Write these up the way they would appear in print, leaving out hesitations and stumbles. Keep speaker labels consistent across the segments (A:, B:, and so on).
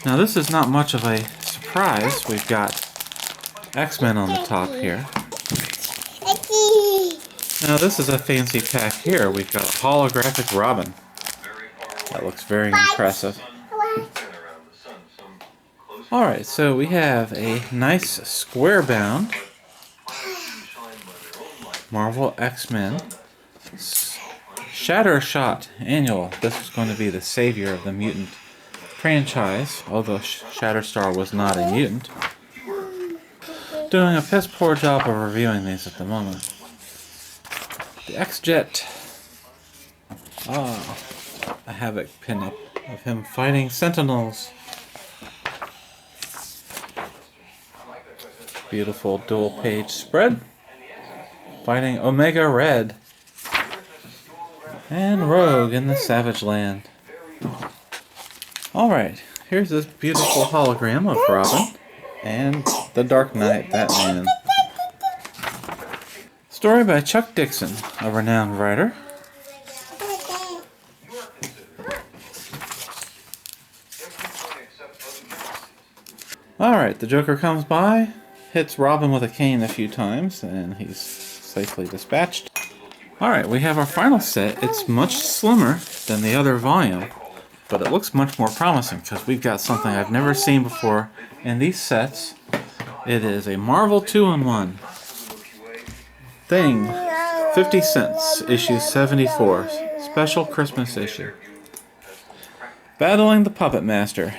A: Now this is not much of a surprise. We've got X-Men on the top here. Now this is a fancy pack here. We've got a holographic Robin. That looks very impressive. Alright, so we have a nice square-bound Marvel X-Men Shattershot Annual. This is going to be the savior of the mutant franchise, although Shatterstar was not a mutant. Doing a piss poor job of reviewing these at the moment. The X-Jet. Ah, a Havoc pinup of him fighting Sentinels. Beautiful dual page spread. Fighting Omega Red. And Rogue in the Savage Land. Alright, here's this beautiful hologram of Robin and the Dark Knight, Batman. Story by Chuck Dixon, a renowned writer. Alright, the Joker comes by, hits Robin with a cane a few times, and he's safely dispatched. Alright, we have our final set. It's much slimmer than the other volume, but it looks much more promising because we've got something I've never seen before in these sets. It is a Marvel 2-in-1 Thing, 50 cents, issue 74, special Christmas issue. Battling the Puppet Master.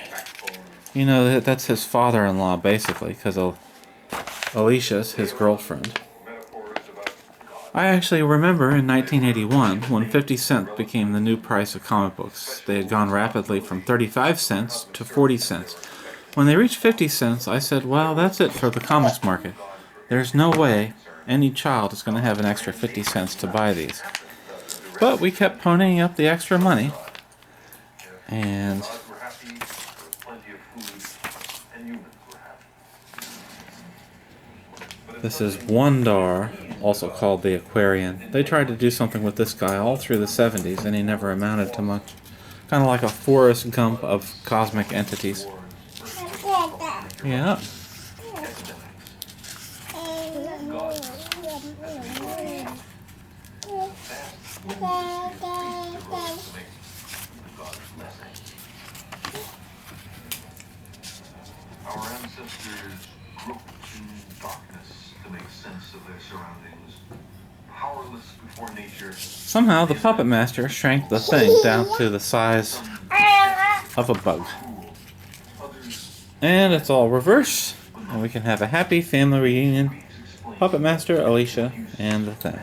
A: You know, that's his father-in-law, basically, because Alicia's his girlfriend. I actually remember in 1981 when 50 cents became the new price of comic books. They had gone rapidly from 35 cents to 40 cents. When they reached 50 cents, I said, well, that's it for the comics market. There's no way any child is going to have an extra 50 cents to buy these. But we kept ponying up the extra money. And this is Wondar, also called the Aquarian. They tried to do something with this guy all through the 70s, and he never amounted to much. Kind of like a Forrest Gump of cosmic entities. Yeah.
B: Our ancestors groped in darkness to make sense of their surroundings. Powerless before nature.
A: Somehow the Puppet Master shrank the thing down to the size of a bug. And it's all reversed, and we can have a happy family reunion. Puppet Master, Alicia, and the thing.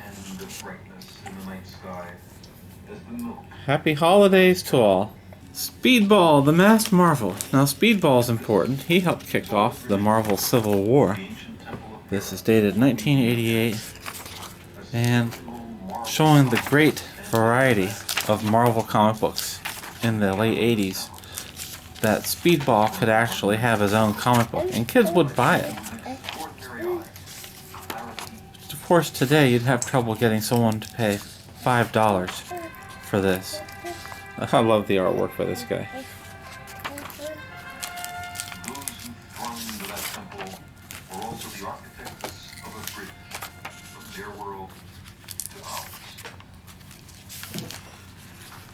A: Happy holidays to all. Speedball, the Masked Marvel. Now Speedball's important. He helped kick off the Marvel Civil War. This is dated 1988 and showing the great variety of Marvel comic books in the late 80s. That Speedball could actually have his own comic book and kids would buy it. Of course today you'd have trouble getting someone to pay $5 for this. I love the artwork for this guy.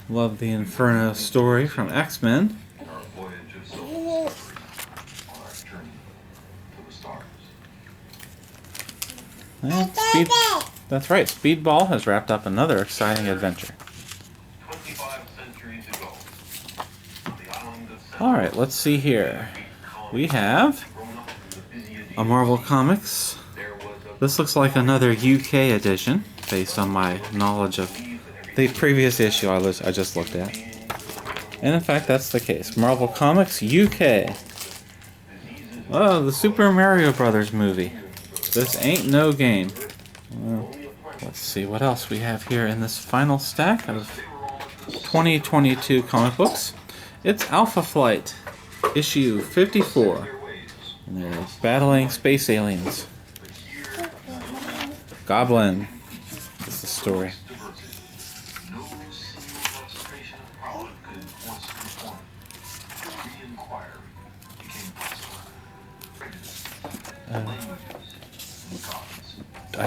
A: Love the Inferno story from X-Men. And that's right, Speedball has wrapped up another exciting adventure. Alright, let's see here. We have a Marvel Comics. This looks like another UK edition, based on my knowledge of the previous issue I just looked at. And in fact, that's the case. Marvel Comics UK. Oh, the Super Mario Brothers movie. This ain't no game. Well, let's see what else we have here in this final stack of 2022 comic books. It's Alpha Flight, issue 54. And they're battling space aliens. Goblin is the story.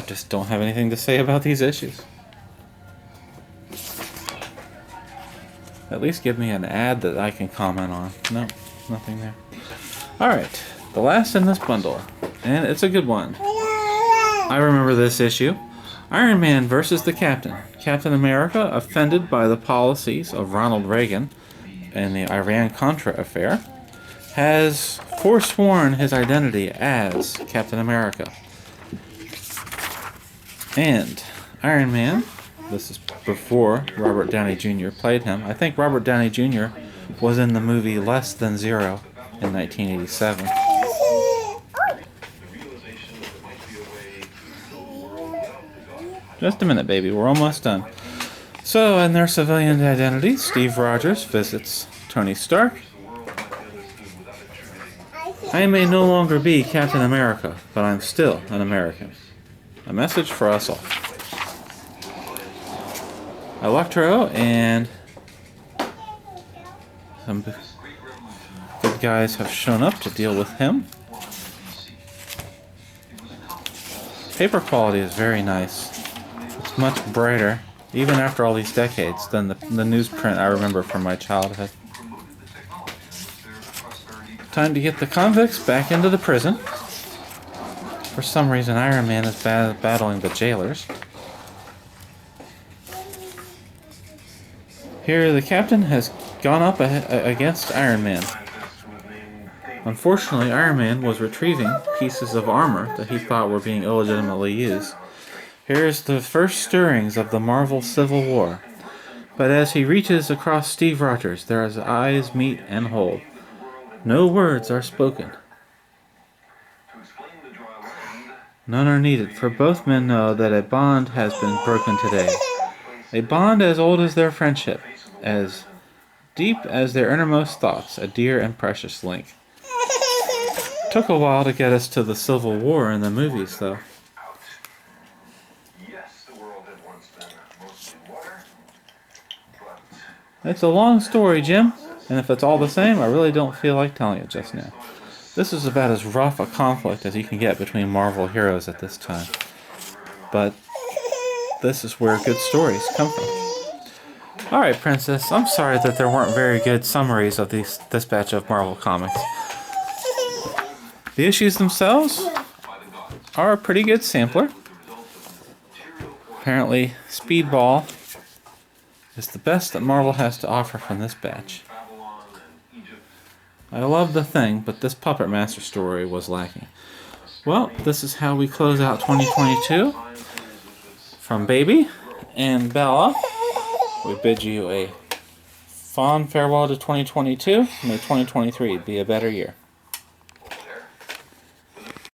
A: just don't have anything to say about these issues. At least give me an ad that I can comment on. No, nothing there. Alright, the last in this bundle. And it's a good one. I remember this issue. Iron Man versus the Captain. Captain America, offended by the policies of Ronald Reagan and the Iran-Contra affair, has forsworn his identity as Captain America. And Iron Man, this is before Robert Downey Jr. played him. I think Robert Downey Jr. was in the movie Less Than Zero in 1987. Just a minute, baby. We're almost done. So, in their civilian identity, Steve Rogers visits Tony Stark. I may no longer be Captain America, but I'm still an American. A message for us all. Electro and some good guys have shown up to deal with him. Paper quality is very nice. It's much brighter, even after all these decades, than the newsprint I remember from my childhood. Time to get the convicts back into the prison. For some reason, Iron Man is battling the jailers. Here, the captain has gone up against Iron Man. Unfortunately, Iron Man was retrieving pieces of armor that he thought were being illegitimately used. Here's the first stirrings of the Marvel Civil War. But as he reaches across Steve Rogers, their eyes meet and hold. No words are spoken. None are needed, for both men know that a bond has been broken today. A bond as old as their friendship, as deep as their innermost thoughts, a dear and precious link. Took a while to get us to the Civil War in the movies, though. It's a long story, Jim, and if it's all the same, I really don't feel like telling it just now. This is about as rough a conflict as you can get between Marvel heroes at this time. But this is where good stories come from. Alright, Princess, I'm sorry that there weren't very good summaries of this batch of Marvel comics. The issues themselves are a pretty good sampler. Apparently, Speedball is the best that Marvel has to offer from this batch. I love the Thing, but this Puppet Master story was lacking. Well, this is how we close out 2022. From Baby and Bella, we bid you a fond farewell to 2022. May 2023 be a better year.